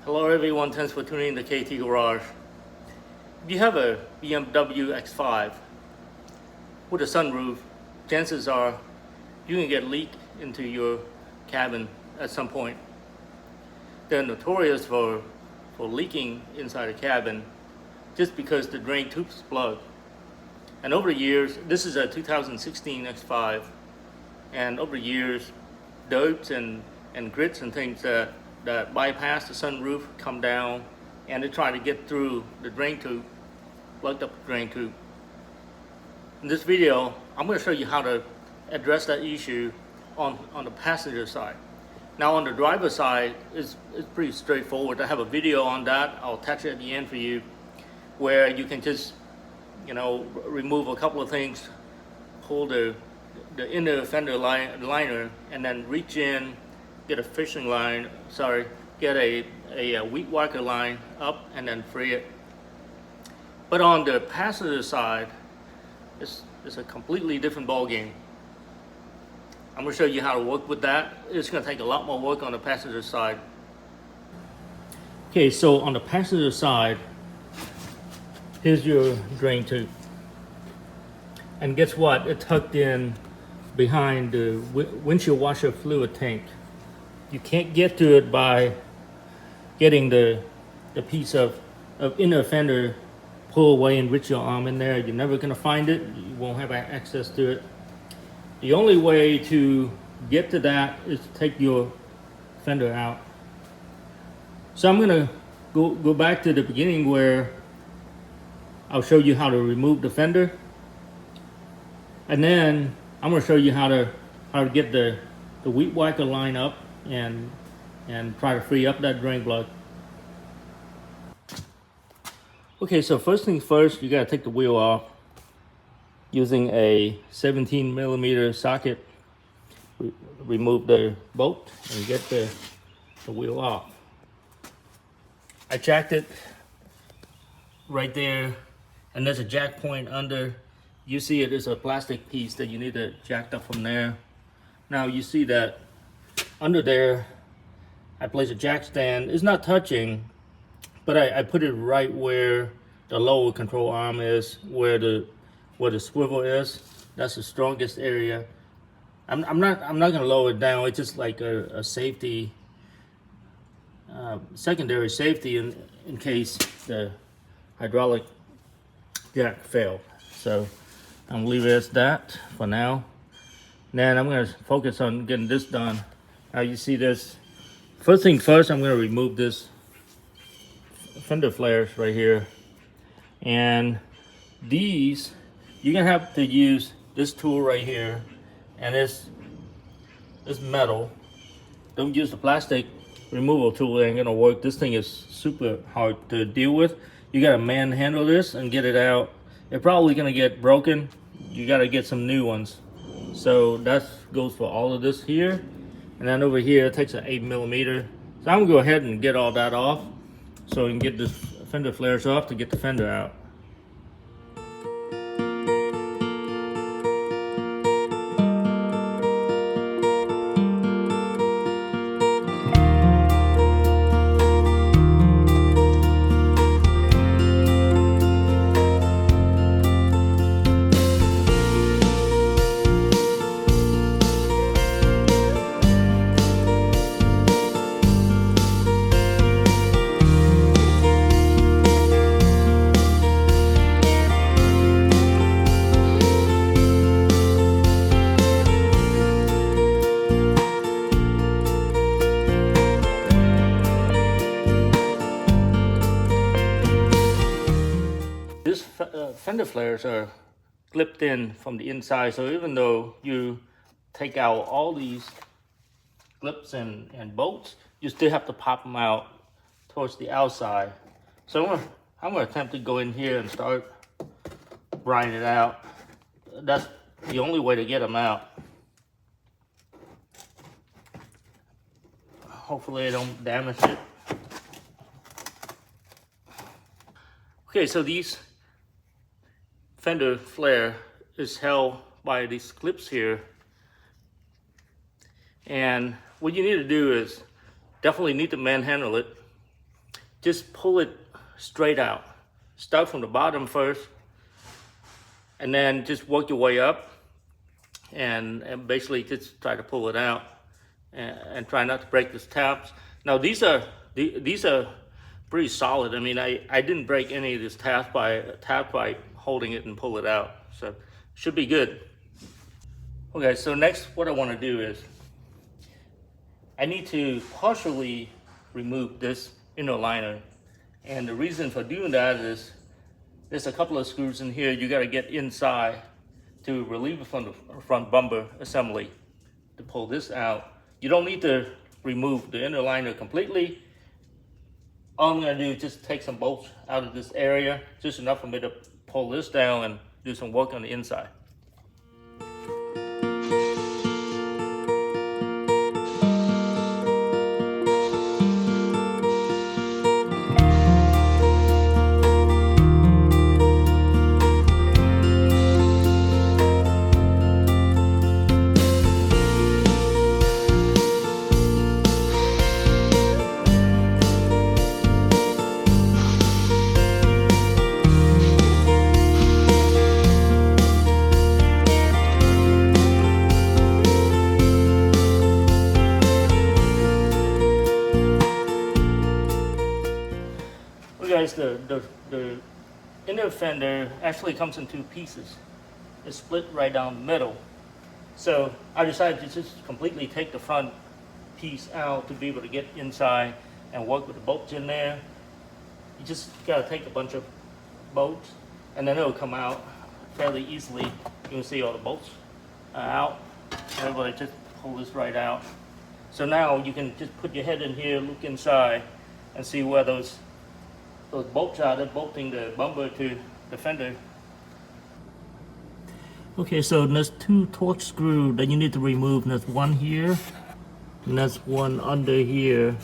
Hello everyone, thanks for tuning in to KT Garage. If you have a BMW X5 with a sunroof, chances are you can get leak into your cabin at some point. They're notorious for leaking inside a cabin just because the drain tube is plugged. And over the years, this is a 2016 X5, and over the years, dirt and grits and things that bypass the sunroof come down and they try to get through the drain tube, plugged up the drain tube. In this video, I'm going to show you how to address that issue on the passenger side. Now on the driver side, it's pretty straightforward. I have a video on that. I'll attach it at the end for you, where you can just, remove a couple of things, pull the inner fender liner, and then reach in, get a fishing line, get a weed whacker line up and then free it. But on the passenger side, it's a completely different ball game. I'm going to show you how to work with that. It's going to take a lot more work on the passenger side. Okay, so on the passenger side, here's your drain tube. And guess what? It's tucked in behind the windshield washer fluid tank. You can't get to it by getting the piece of inner fender pull away and reach your arm in there. You're never going to find it. You won't have access to it. The only way to get to that is to take your fender out. So I'm going to go back to the beginning where I'll show you how to remove the fender, and then I'm going to show you how to get the weed whacker line up and try to free up that drain plug. Okay, so first things first, you gotta take the wheel off using a 17mm socket. Remove the bolt and get the wheel off. I jacked it right there, and there's a jack point under. You see it is a plastic piece that you need to jack up from there. Now you see that under there, I place a jack stand. It's not touching, but I put it right where the lower control arm is, where the swivel is. That's the strongest area. I'm not gonna lower it down. It's just like a safety, secondary safety in case the hydraulic jack failed. So I'm gonna leave it as that for now. Then I'm gonna focus on getting this done. Now you see this. First thing first, I'm going to remove this fender flares right here. And these, you're going to have to use this tool right here. And it's metal. Don't use the plastic removal tool. It ain't going to work. This thing is super hard to deal with. You got to manhandle this and get it out. It's probably going to get broken. You got to get some new ones. So that goes for all of this here. And then over here, it takes an 8mm. So I'm gonna go ahead and get all that off so we can get this fender flares off to get the fender out. Fender flares are clipped in from the inside, so even though you take out all these clips and bolts, you still have to pop them out towards the outside. So I'm going to attempt to go in here and start grinding it out. That's the only way to get them out. Hopefully I don't damage it. Okay, so these fender flare is held by these clips here, and what you need to do is definitely need to manhandle it just pull it straight out. Start from the bottom first, and then just work your way up, and basically just try to pull it out, and try not to break these tabs. Now these are pretty solid. I mean, I didn't break any of this tab by holding it and pull it out, so should be good. Okay, so next what I want to do is I need to partially remove this inner liner, and the reason for doing that is there's a couple of screws in here you got to get inside to relieve it from the front bumper assembly to pull this out. You don't need to remove the inner liner completely. All I'm going to do is just take some bolts out of this area, just enough for me to pull this down and do some work on the inside. Guys, the inner fender actually comes in two pieces. It's split right down the middle. So I decided to just completely take the front piece out to be able to get inside and work with the bolts in there. You just gotta take a bunch of bolts and then it'll come out fairly easily. You can see all the bolts are out. And everybody just pull this right out. So now you can just put your head in here, look inside, and see where those bolts are. They're bolting the bumper to the fender. Okay, so there's two torque screws that you need to remove. There's one here, and there's one under here.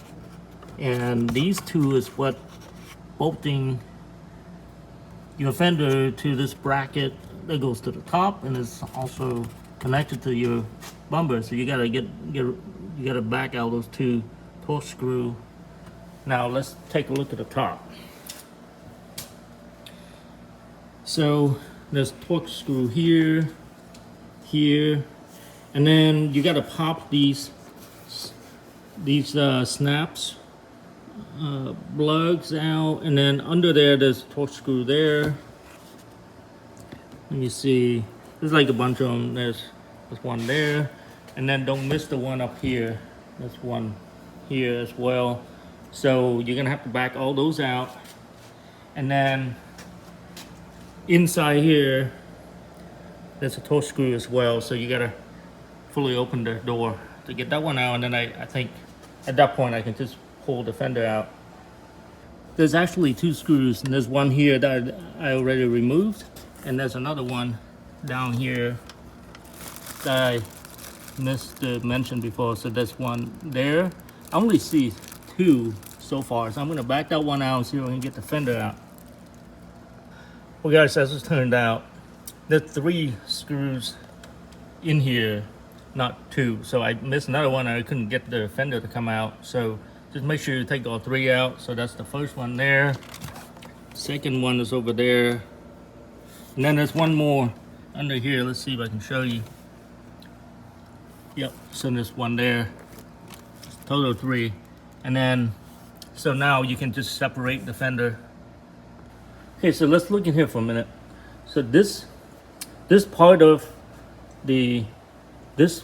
And these two is what bolting your fender to this bracket that goes to the top and is also connected to your bumper. So you gotta back out those two torque screws. Now let's take a look at the top. So there's torque screw here, here, and then you got to pop these snaps, plugs out, and then under there's a torque screw there. Let me see. There's like a bunch of them. There's one there, and then don't miss the one up here. There's one here as well. So you're gonna have to back all those out, and then inside here there's a torque screw as well, so you gotta fully open the door to get that one out, and then I think at that point I can just pull the fender out. There's actually two screws, and there's one here that I already removed, and there's another one down here that I missed to mention before. So there's one there. I only see two so far, so I'm gonna back that one out and see if I can get the fender out. Well guys, as it turned out, there's 3 screws in here, not 2. So I missed another one and I couldn't get the fender to come out. So just make sure you take all 3 out. So that's the first one there. Second one is over there. And then there's one more under here. Let's see if I can show you. Yep, so there's one there. Total 3. And then, so now you can just separate the fender. Okay, so let's look in here for a minute. So this part of this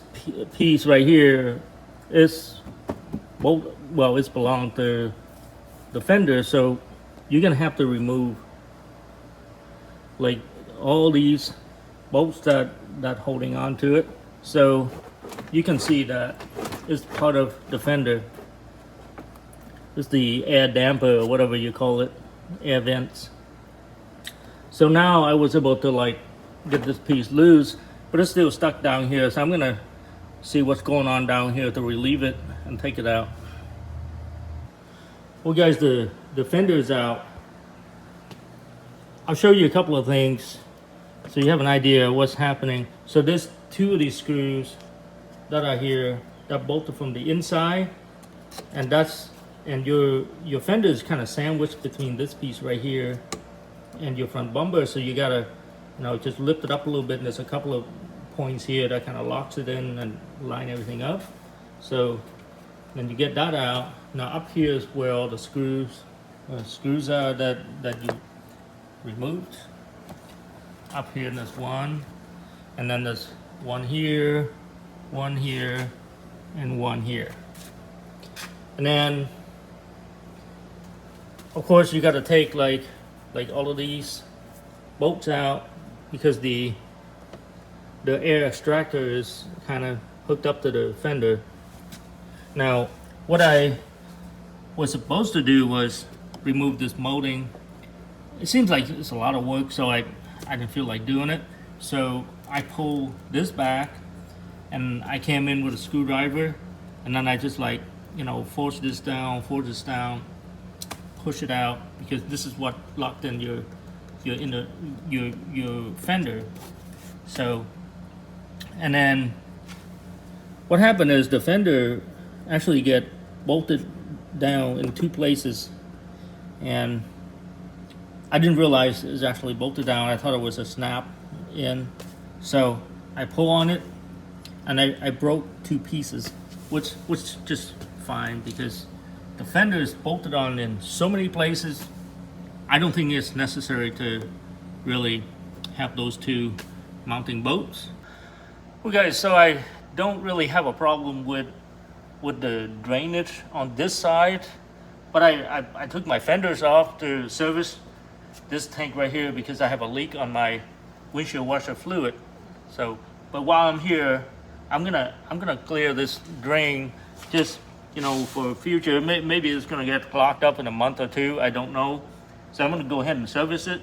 piece right here is, well, it's belong to the fender. So you're gonna have to remove like all these bolts that holding on to it. So you can see that it's part of the fender. It's the air damper or whatever you call it, air vents. So now I was able to like get this piece loose, but it's still stuck down here. So I'm gonna see what's going on down here to relieve it and take it out. Well guys, the fender is out. I'll show you a couple of things so you have an idea of what's happening. So there's 2 of these screws that are here that bolted from the inside, and that's and your fender is kind of sandwiched between this piece right here and your front bumper, so you gotta, just lift it up a little bit, and there's a couple of points here that kind of locks it in and line everything up. So then you get that out. Now up here is where all the screws are that you removed. Up here there's one, and then there's one here, and one here. And then of course you got to take like all of these bolts out, because the air extractor is kind of hooked up to the fender. Now what I was supposed to do was remove this molding. It seems like it's a lot of work, so I didn't feel like doing it. So I pulled this back, and I came in with a screwdriver, and then I just force this down, push it out, because this is what locked in your fender. So, and then what happened is the fender actually get bolted down in two places, and I didn't realize it was actually bolted down. I thought it was a snap in. So I pull on it, and I broke two pieces, which just fine, because the fender is bolted on in so many places. I don't think it's necessary to really have those two mounting bolts. Well guys, so I don't really have a problem with the drainage on this side, but I took my fenders off to service this tank right here because I have a leak on my windshield washer fluid. So, but while I'm here, I'm gonna clear this drain, just for future. Maybe it's gonna get clogged up in a month or two, I don't know. So I'm gonna go ahead and service it.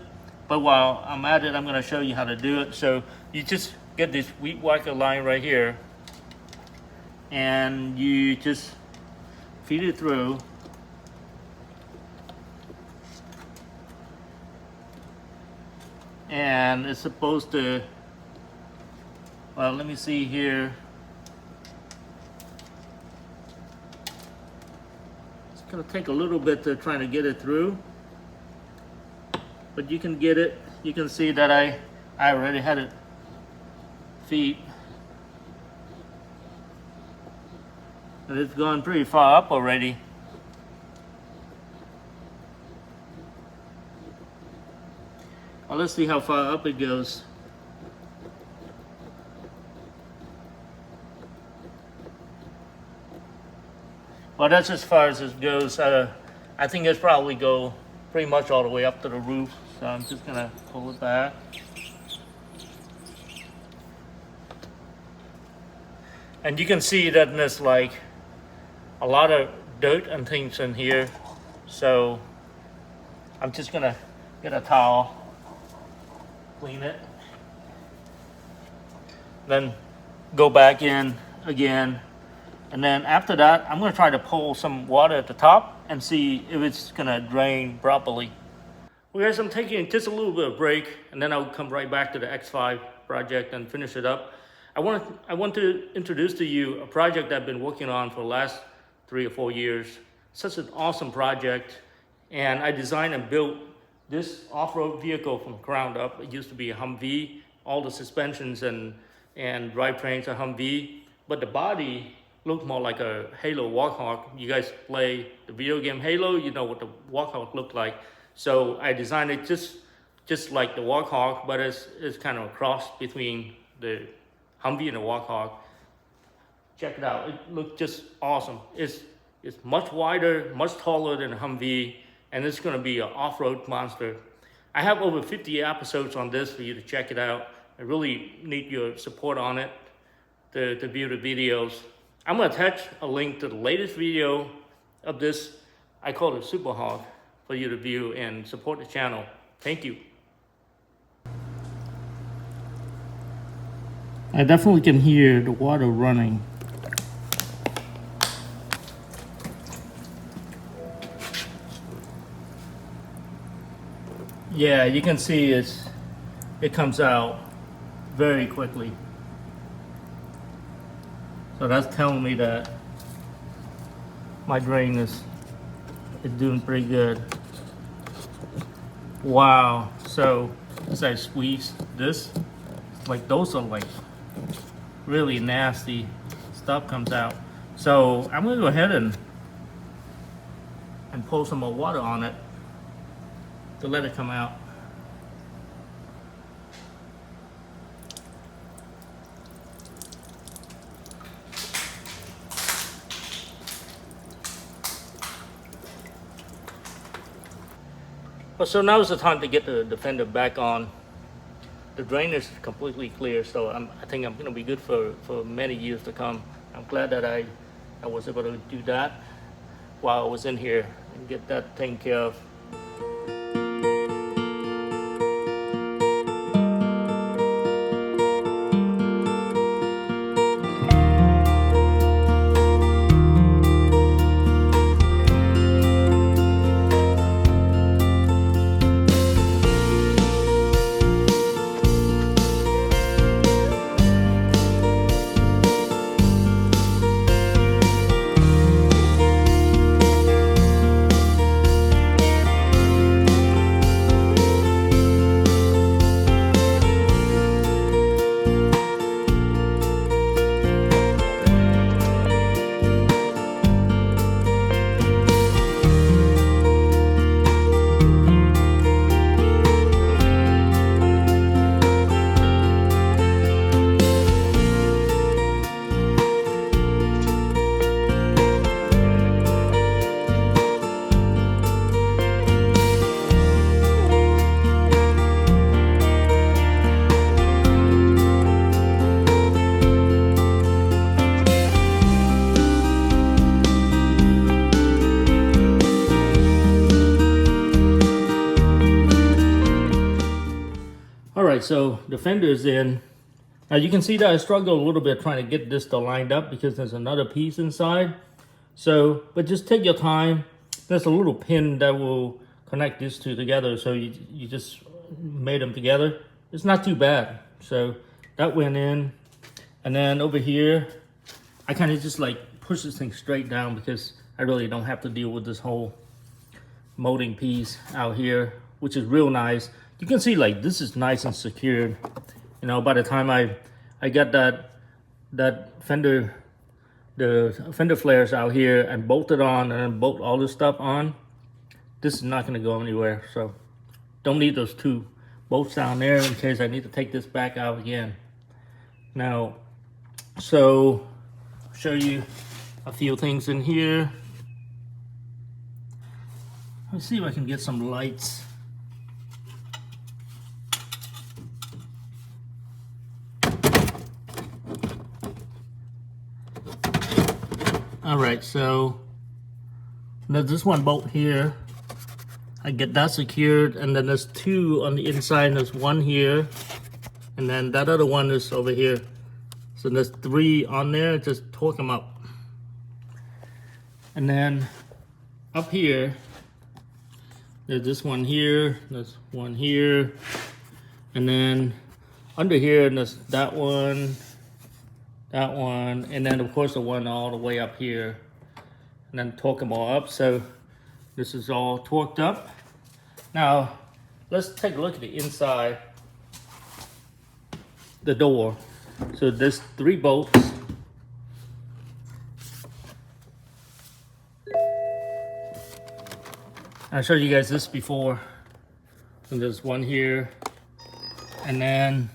But while I'm at it, I'm gonna show you how to do it. So you just get this weed whacker line right here, and you just feed it through. And it's supposed to, well, let me see here. It's gonna take a little bit to try to get it through, but you can get it. You can see that I already had it feed, and it's gone pretty far up already. Well, let's see how far up it goes. Well, that's as far as it goes. I think it's probably go pretty much all the way up to the roof. So I'm just gonna pull it back. And you can see that there's like a lot of dirt and things in here. So I'm just gonna get a towel, clean it, then go back in again, and then after that I'm going to try to pull some water at the top and see if it's going to drain properly. Well guys, I'm taking just a little bit of break, and then I'll come right back to the X5 project and finish it up. I want to introduce to you a project I've been working on for the last 3 or 4 years. Such an awesome project, and I designed and built this off-road vehicle from ground up. It used to be a Humvee. All the suspensions and drivetrains are Humvee, but the body looked more like a Halo Warthog. You guys play the video game Halo, you know what the Warthog looked like. So I designed it just like the Warthog, but it's kind of a cross between the Humvee and the Warthog. Check it out. It looked just awesome. It's much wider, much taller than a Humvee, and it's going to be an off-road monster. I have over 50 episodes on this for you to check it out. I really need your support on it to view the videos. I'm going to attach a link to the latest video of this. I call it Super Hog, for you to view and support the channel. Thank you. I definitely can hear the water running. Yeah, you can see it comes out very quickly. So that's telling me that my drain is it's doing pretty good. Wow. So as I squeeze this, like those are like really nasty stuff comes out. So I'm gonna go ahead and pour some more water on it to let it come out. Well, so now is the time to get the fender back on. The drain is completely clear, so I think I'm gonna be good for many years to come. I'm glad that I was able to do that while I was in here and get that taken care of. Alright, so the fender is in. Now you can see that I struggled a little bit trying to get this to lined up because there's another piece inside. So, but just take your time. There's a little pin that will connect these two together. So you just made them together. It's not too bad. So that went in. And then over here, I kind of just like push this thing straight down because I really don't have to deal with this whole molding piece out here, which is real nice. You can see like this is nice and secured. You know, by the time I got that fender, the fender flares out here and bolted on and bolt all this stuff on, this is not going to go anywhere. So don't need those two bolts down there in case I need to take this back out again. Now, so I'll show you a few things in here. Let's see if I can get some lights. All right, so there's this one bolt here. I get that secured, and then there's two on the inside. There's one here, and then that other one is over here. So there's three on there. Just torque them up. And then up here, there's this one here. There's one here, and then under here, there's that one, and then of course the one all the way up here, and then torque them all up. So this is all torqued up. Now let's take a look at the inside, the door. So there's three bolts. I showed you guys this before. So there's one here, and then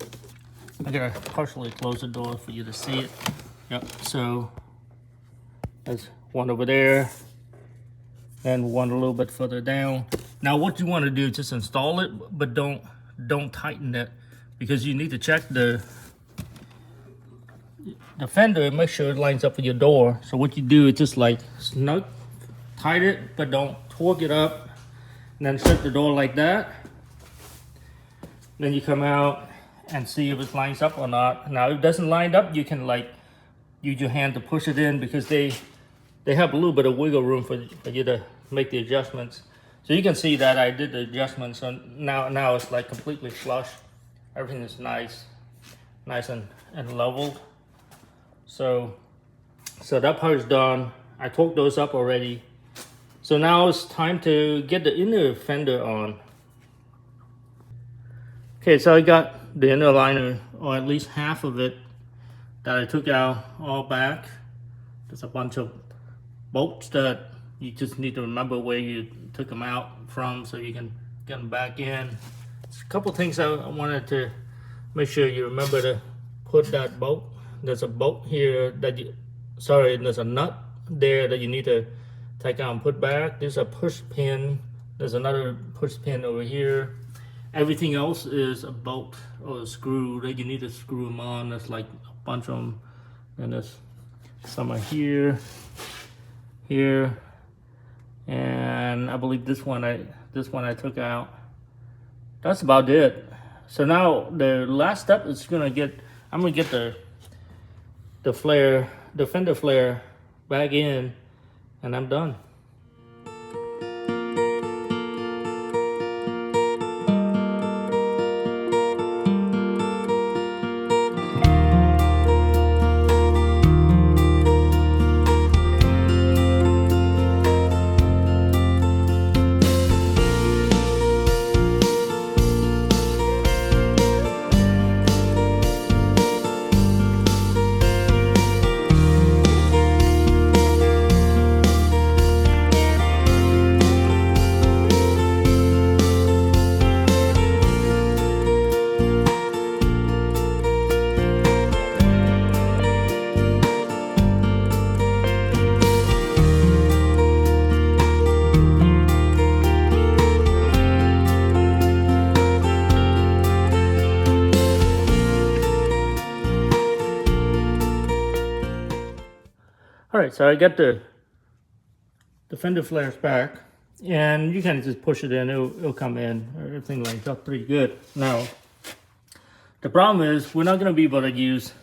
I gotta partially close the door for you to see it. Yep, so there's one over there, and one a little bit further down. Now what you want to do is just install it, but don't tighten it, because you need to check the fender and make sure it lines up with your door. So what you do is just like snug, tight it, but don't torque it up, and then set the door like that. Then you come out and see if it lines up or not. Now if it doesn't line up, you can like use your hand to push it in, because they have a little bit of wiggle room for you to make the adjustments. So you can see that I did the adjustments, and now it's like completely flush. Everything is nice and leveled. So that part is done. I torqued those up already. So now it's time to get the inner fender on. Okay, so I got the inner liner, or at least half of it, that I took out all back. There's a bunch of bolts that you just need to remember where you took them out from so you can get them back in. There's a couple things I wanted to make sure you remember to put that bolt. There's a bolt here that there's a nut there that you need to take out and put back. There's a push pin. There's another push pin over here. Everything else is a bolt or a screw that you need to screw them on. There's like a bunch of them. And there's some are here, and I believe this one I took out. That's about it. So now the last step is I'm gonna get the fender flare back in, and I'm done. All right, so I got the fender flares back, and you kind of just push it in, it'll come in. Everything lines up pretty good. Now, the problem is we're not going to be able to use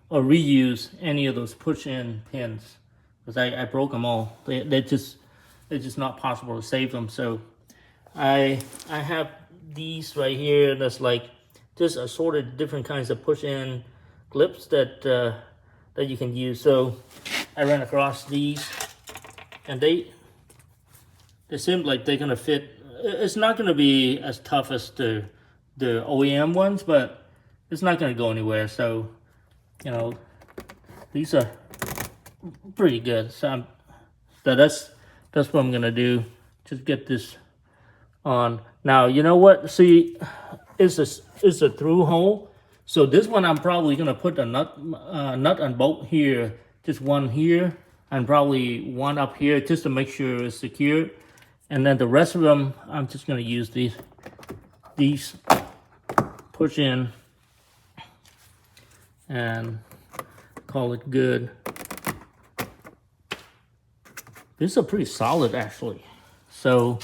or reuse any of those push-in pins because I broke them all. They're just not possible to save them. So I have these right here. That's like just assorted different kinds of push-in clips that you can use. So I ran across these, and they seem like they're gonna fit. It's not gonna be as tough as the OEM ones, but it's not gonna go anywhere. So, you know, these are pretty good. So that's what I'm gonna do. Just get this on. Now, you know what? See, it's a through hole. So this one I'm probably gonna put a nut and bolt here. Just one here and probably one up here just to make sure it's secure. And then the rest of them, I'm just gonna use these push in and call it good. These are pretty solid actually. So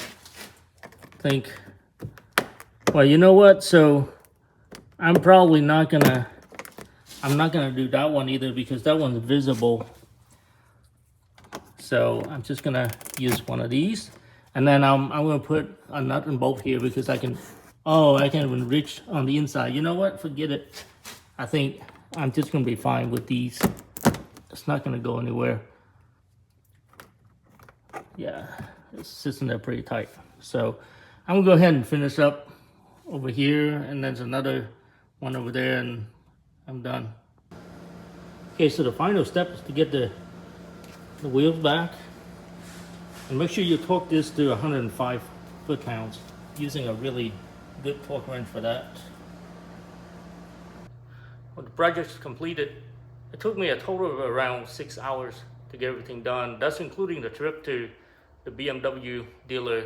I think, well, you know what? So I'm probably not gonna do that one either because that one's visible. So I'm just gonna use one of these, and then I'm gonna put a nut and bolt here because I can't even reach on the inside. You know what? Forget it. I think I'm just gonna be fine with these. It's not gonna go anywhere. Yeah, it's sitting there pretty tight. So I'm gonna go ahead and finish up over here, and there's another one over there, and I'm done. Okay, so the final step is to get the wheels back, and make sure you torque this to 105 foot-pounds using a really good torque wrench for that. When the project's completed, it took me a total of around 6 hours to get everything done. That's including the trip to the BMW dealer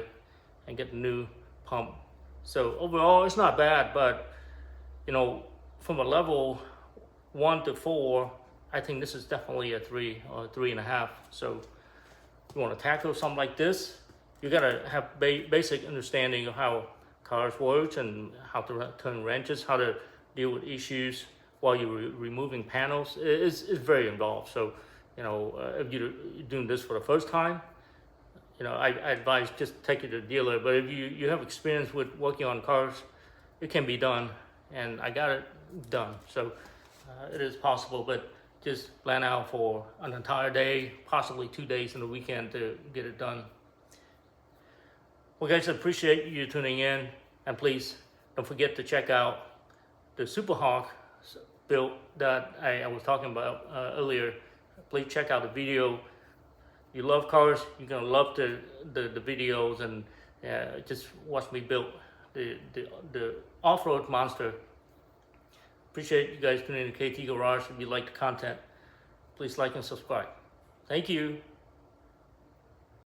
and get the new pump. So overall, it's not bad, but you know, from a level 1 to 4, I think this is definitely a 3 or 3.5. So if you want to tackle something like this, you gotta have basic understanding of how cars work and how to turn wrenches, how to deal with issues while you're removing panels. It's very involved. So, you know, if you're doing this for the first time, you know, I advise just take it to the dealer. But if you have experience with working on cars, it can be done. And I got it done. So it is possible, but just plan out for an entire day, possibly 2 days in the weekend to get it done. Well, guys, I appreciate you tuning in, and please don't forget to check out the Super Hawk build that I was talking about earlier. Please check out the video. You love cars, you're gonna love the videos, and just watch me build the off-road monster. Appreciate you guys tuning in to KT Garage. If you like the content, please like and subscribe. Thank you.